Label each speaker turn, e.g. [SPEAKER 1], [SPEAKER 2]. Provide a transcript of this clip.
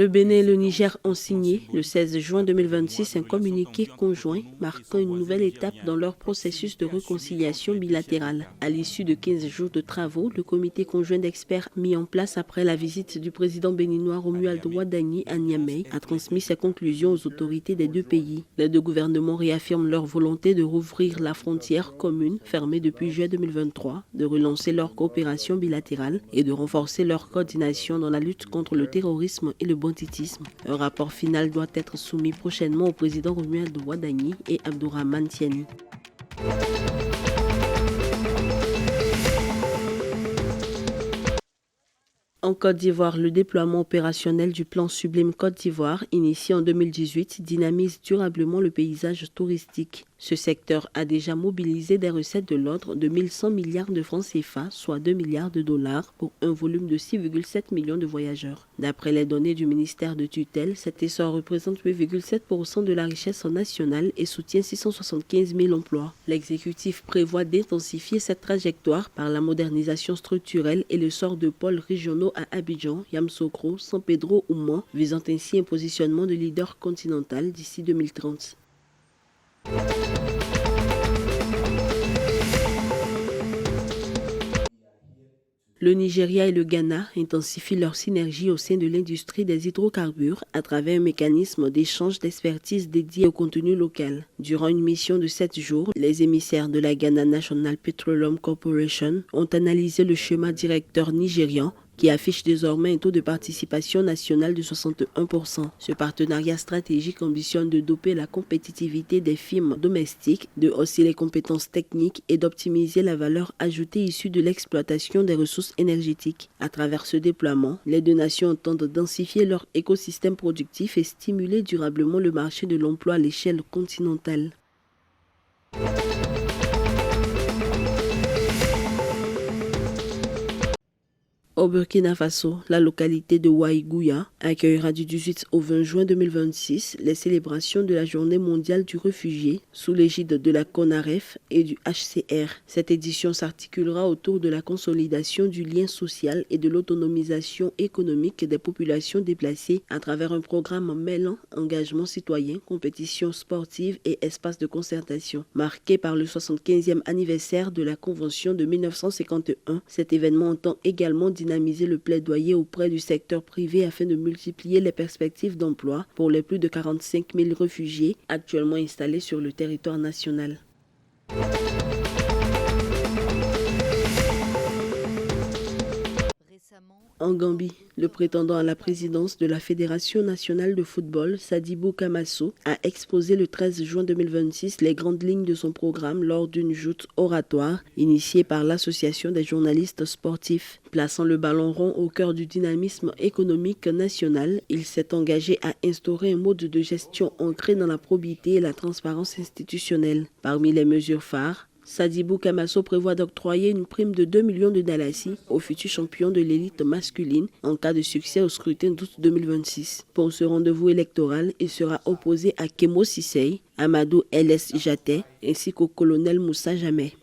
[SPEAKER 1] Le Bénin et le Niger ont signé le 16 juin 2026 un communiqué conjoint marquant une nouvelle étape dans leur processus de réconciliation bilatérale. À l'issue de 15 jours de travaux, le comité conjoint d'experts mis en place après la visite du président béninois Romuald Ouadani à Niamey a transmis ses conclusions aux autorités des deux pays. Les deux gouvernements réaffirment leur volonté de rouvrir la frontière commune fermée depuis juillet 2023, de relancer leur coopération bilatérale et de renforcer leur coordination dans la lutte contre le terrorisme et le banditisme. Un rapport final doit être soumis prochainement au président Romuald Ouadani et Abdourahmane Tiani. En Côte d'Ivoire, le déploiement opérationnel du plan Sublime Côte d'Ivoire, initié en 2018, dynamise durablement le paysage touristique. Ce secteur a déjà mobilisé des recettes de l'ordre de 1100 milliards de francs CFA, soit 2 milliards de dollars, pour un volume de 6,7 millions de voyageurs. D'après les données du ministère de tutelle, cet essor représente 8,7% de la richesse nationale et soutient 675 000 emplois. L'exécutif prévoit d'intensifier cette trajectoire par la modernisation structurelle et le sort de pôles régionaux à Abidjan, Yamoussoukro, San Pedro ou Mans, visant ainsi un positionnement de leader continental d'ici 2030. Le Nigeria et le Ghana intensifient leur synergie au sein de l'industrie des hydrocarbures à travers un mécanisme d'échange d'expertise dédié au contenu local. Durant une mission de 7 jours, les émissaires de la Ghana National Petroleum Corporation ont analysé le schéma directeur nigérian qui affiche désormais un taux de participation nationale de 61%. Ce partenariat stratégique ambitionne de doper la compétitivité des firmes domestiques, de hausser les compétences techniques et d'optimiser la valeur ajoutée issue de l'exploitation des ressources énergétiques. À travers ce déploiement, les deux nations entendent densifier leur écosystème productif et stimuler durablement le marché de l'emploi à l'échelle continentale. Au Burkina Faso, la localité de Ouaïgouya accueillera du 18 au 20 juin 2026 les célébrations de la Journée mondiale du réfugié sous l'égide de la CONAREF et du HCR. Cette édition s'articulera autour de la consolidation du lien social et de l'autonomisation économique des populations déplacées à travers un programme mêlant engagement citoyen, compétition sportive et espace de concertation. Marqué par le 75e anniversaire de la Convention de 1951, cet événement entend également dynamiser le plaidoyer auprès du secteur privé afin de multiplier les perspectives d'emploi pour les plus de 45 000 réfugiés actuellement installés sur le territoire national. En Gambie, le prétendant à la présidence de la Fédération nationale de football, Sadibou Kamasso, a exposé le 13 juin 2026 les grandes lignes de son programme lors d'une joute oratoire initiée par l'Association des journalistes sportifs. Plaçant le ballon rond au cœur du dynamisme économique national, il s'est engagé à instaurer un mode de gestion ancré dans la probité et la transparence institutionnelle. Parmi les mesures phares, Sadibou Kamasso prévoit d'octroyer une prime de 2 millions de dalasi aux futurs champions de l'élite masculine en cas de succès au scrutin d'août 2026. Pour ce rendez-vous électoral, il sera opposé à Kemo Sisei, Amadou LS Jaté ainsi qu'au colonel Moussa Jamé.